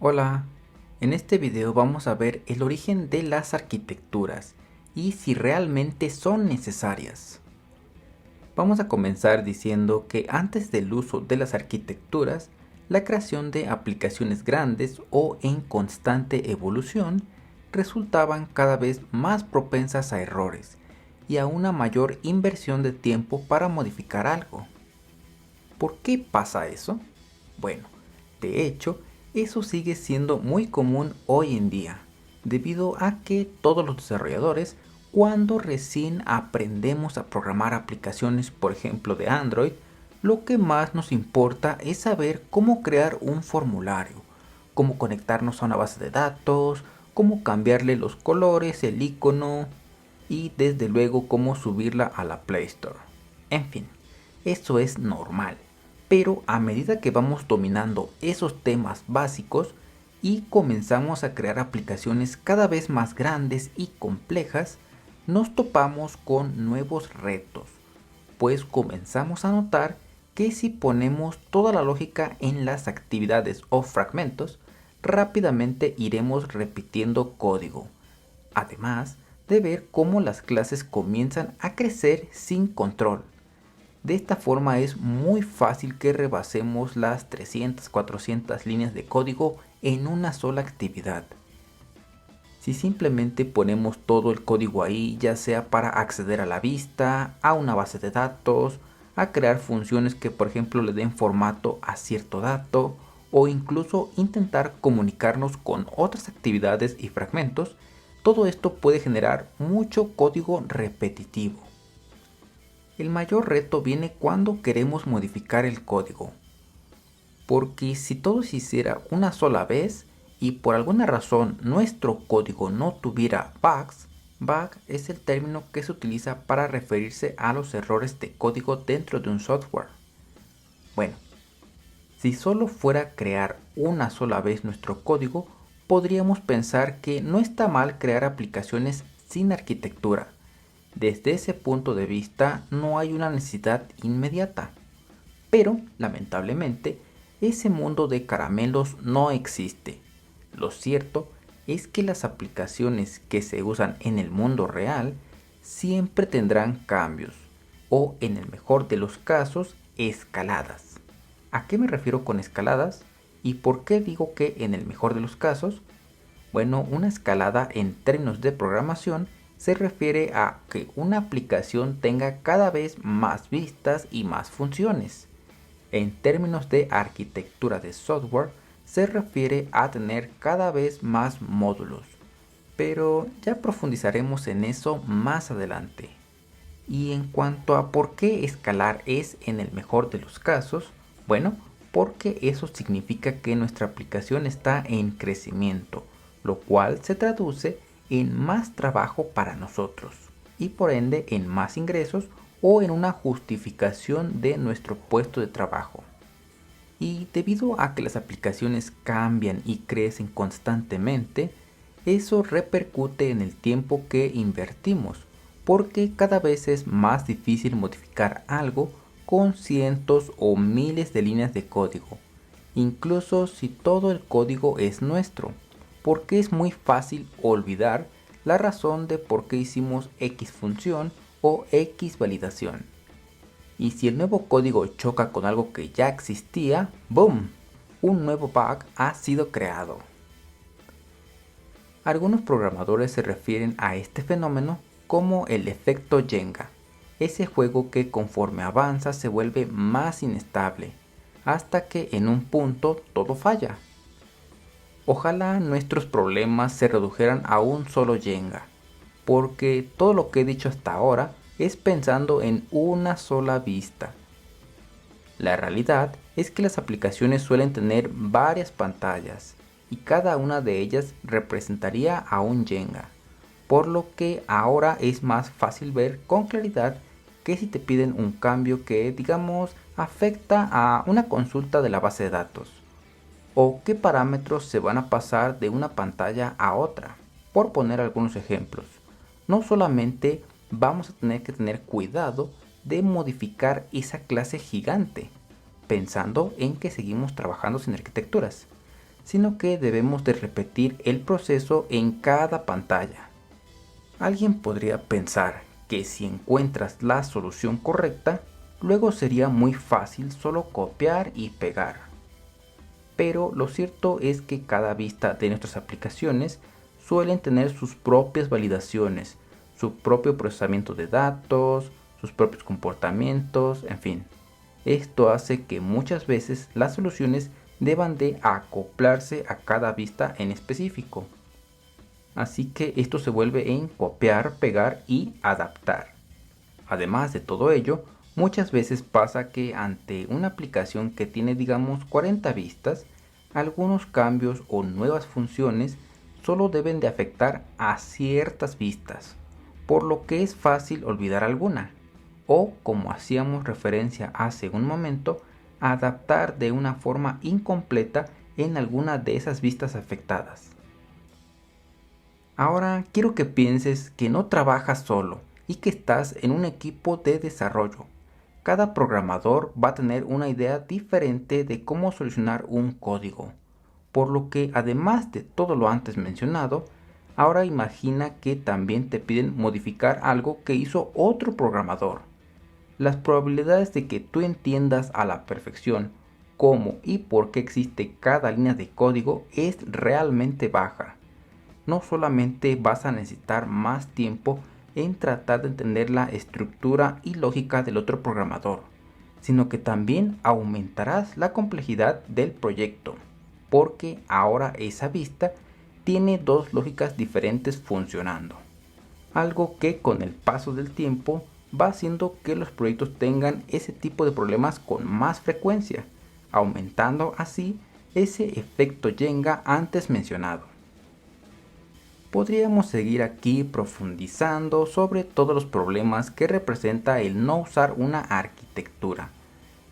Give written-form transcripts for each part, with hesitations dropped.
Hola, en este video vamos a ver el origen de las arquitecturas y si realmente son necesarias. Vamos a comenzar diciendo que antes del uso de las arquitecturas, la creación de aplicaciones grandes o en constante evolución resultaban cada vez más propensas a errores y a una mayor inversión de tiempo para modificar algo. ¿Por qué pasa eso? Bueno, de hecho, eso sigue siendo muy común hoy en día, debido a que todos los desarrolladores, cuando recién aprendemos a programar aplicaciones, por ejemplo de Android, lo que más nos importa es saber cómo crear un formulario, cómo conectarnos a una base de datos, cómo cambiarle los colores, el icono y desde luego cómo subirla a la Play Store. En fin, eso es normal. Pero a medida que vamos dominando esos temas básicos y comenzamos a crear aplicaciones cada vez más grandes y complejas, nos topamos con nuevos retos, pues comenzamos a notar que si ponemos toda la lógica en las actividades o fragmentos, rápidamente iremos repitiendo código, además de ver cómo las clases comienzan a crecer sin control. De esta forma es muy fácil que rebasemos las 300-400 líneas de código en una sola actividad. Si simplemente ponemos todo el código ahí, ya sea para acceder a la vista, a una base de datos, a crear funciones que por ejemplo le den formato a cierto dato, o incluso intentar comunicarnos con otras actividades y fragmentos, todo esto puede generar mucho código repetitivo. El mayor reto viene cuando queremos modificar el código, porque si todo se hiciera una sola vez y por alguna razón nuestro código no tuviera bugs, bug es el término que se utiliza para referirse a los errores de código dentro de un software. Bueno, si solo fuera crear una sola vez nuestro código, podríamos pensar que no está mal crear aplicaciones sin arquitectura. Desde ese punto de vista no hay una necesidad inmediata. Pero, lamentablemente, ese mundo de caramelos no existe. Lo cierto es que las aplicaciones que se usan en el mundo real siempre tendrán cambios, o en el mejor de los casos, escaladas. ¿A qué me refiero con escaladas? ¿Y por qué digo que en el mejor de los casos? Bueno, una escalada en términos de programación se refiere a que una aplicación tenga cada vez más vistas y más funciones. En términos de arquitectura de software, se refiere a tener cada vez más módulos, pero ya profundizaremos en eso más adelante. Y en cuanto a por qué escalar es en el mejor de los casos, bueno, porque eso significa que nuestra aplicación está en crecimiento, lo cual se traduce en más trabajo para nosotros y por ende en más ingresos o en una justificación de nuestro puesto de trabajo. Y debido a que las aplicaciones cambian y crecen constantemente, eso repercute en el tiempo que invertimos, porque cada vez es más difícil modificar algo con cientos o miles de líneas de código, incluso si todo el código es nuestro, porque es muy fácil olvidar la razón de por qué hicimos X función o X validación. Y si el nuevo código choca con algo que ya existía, ¡boom!, un nuevo bug ha sido creado. Algunos programadores se refieren a este fenómeno como el efecto Jenga, ese juego que conforme avanza se vuelve más inestable, hasta que en un punto todo falla. Ojalá nuestros problemas se redujeran a un solo Jenga, porque todo lo que he dicho hasta ahora es pensando en una sola vista. La realidad es que las aplicaciones suelen tener varias pantallas y cada una de ellas representaría a un Jenga, por lo que ahora es más fácil ver con claridad que si te piden un cambio que, digamos, afecta a una consulta de la base de datos, o qué parámetros se van a pasar de una pantalla a otra, por poner algunos ejemplos. No solamente vamos a tener que tener cuidado de modificar esa clase gigante, pensando en que seguimos trabajando sin arquitecturas, sino que debemos de repetir el proceso en cada pantalla. Alguien podría pensar que si encuentras la solución correcta, luego sería muy fácil solo copiar y pegar. Pero lo cierto es que cada vista de nuestras aplicaciones suelen tener sus propias validaciones, su propio procesamiento de datos, sus propios comportamientos, en fin. Esto hace que muchas veces las soluciones deban de acoplarse a cada vista en específico. Así que esto se vuelve en copiar, pegar y adaptar. Además de todo ello, muchas veces pasa que ante una aplicación que tiene digamos 40 vistas, algunos cambios o nuevas funciones solo deben de afectar a ciertas vistas, por lo que es fácil olvidar alguna, o como hacíamos referencia hace un momento, adaptar de una forma incompleta en alguna de esas vistas afectadas. Ahora quiero que pienses que no trabajas solo y que estás en un equipo de desarrollo. Cada programador va a tener una idea diferente de cómo solucionar un código, por lo que además de todo lo antes mencionado, ahora imagina que también te piden modificar algo que hizo otro programador. Las probabilidades de que tú entiendas a la perfección cómo y por qué existe cada línea de código es realmente baja. No solamente vas a necesitar más tiempo en tratar de entender la estructura y lógica del otro programador, sino que también aumentarás la complejidad del proyecto, porque ahora esa vista tiene dos lógicas diferentes funcionando, algo que con el paso del tiempo va haciendo que los proyectos tengan ese tipo de problemas con más frecuencia, aumentando así ese efecto Jenga antes mencionado. Podríamos seguir aquí profundizando sobre todos los problemas que representa el no usar una arquitectura,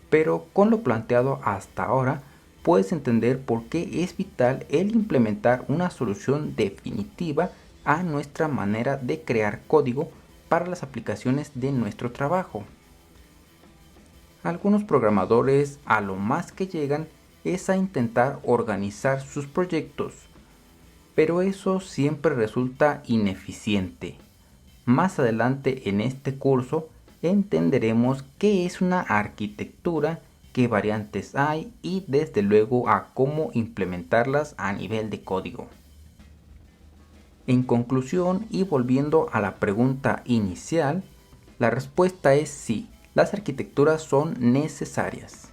pero con lo planteado hasta ahora puedes entender por qué es vital el implementar una solución definitiva a nuestra manera de crear código para las aplicaciones de nuestro trabajo. Algunos programadores a lo más que llegan es a intentar organizar sus proyectos, pero eso siempre resulta ineficiente. Más adelante en este curso entenderemos qué es una arquitectura, qué variantes hay y desde luego a cómo implementarlas a nivel de código. En conclusión y volviendo a la pregunta inicial, la respuesta es sí, las arquitecturas son necesarias.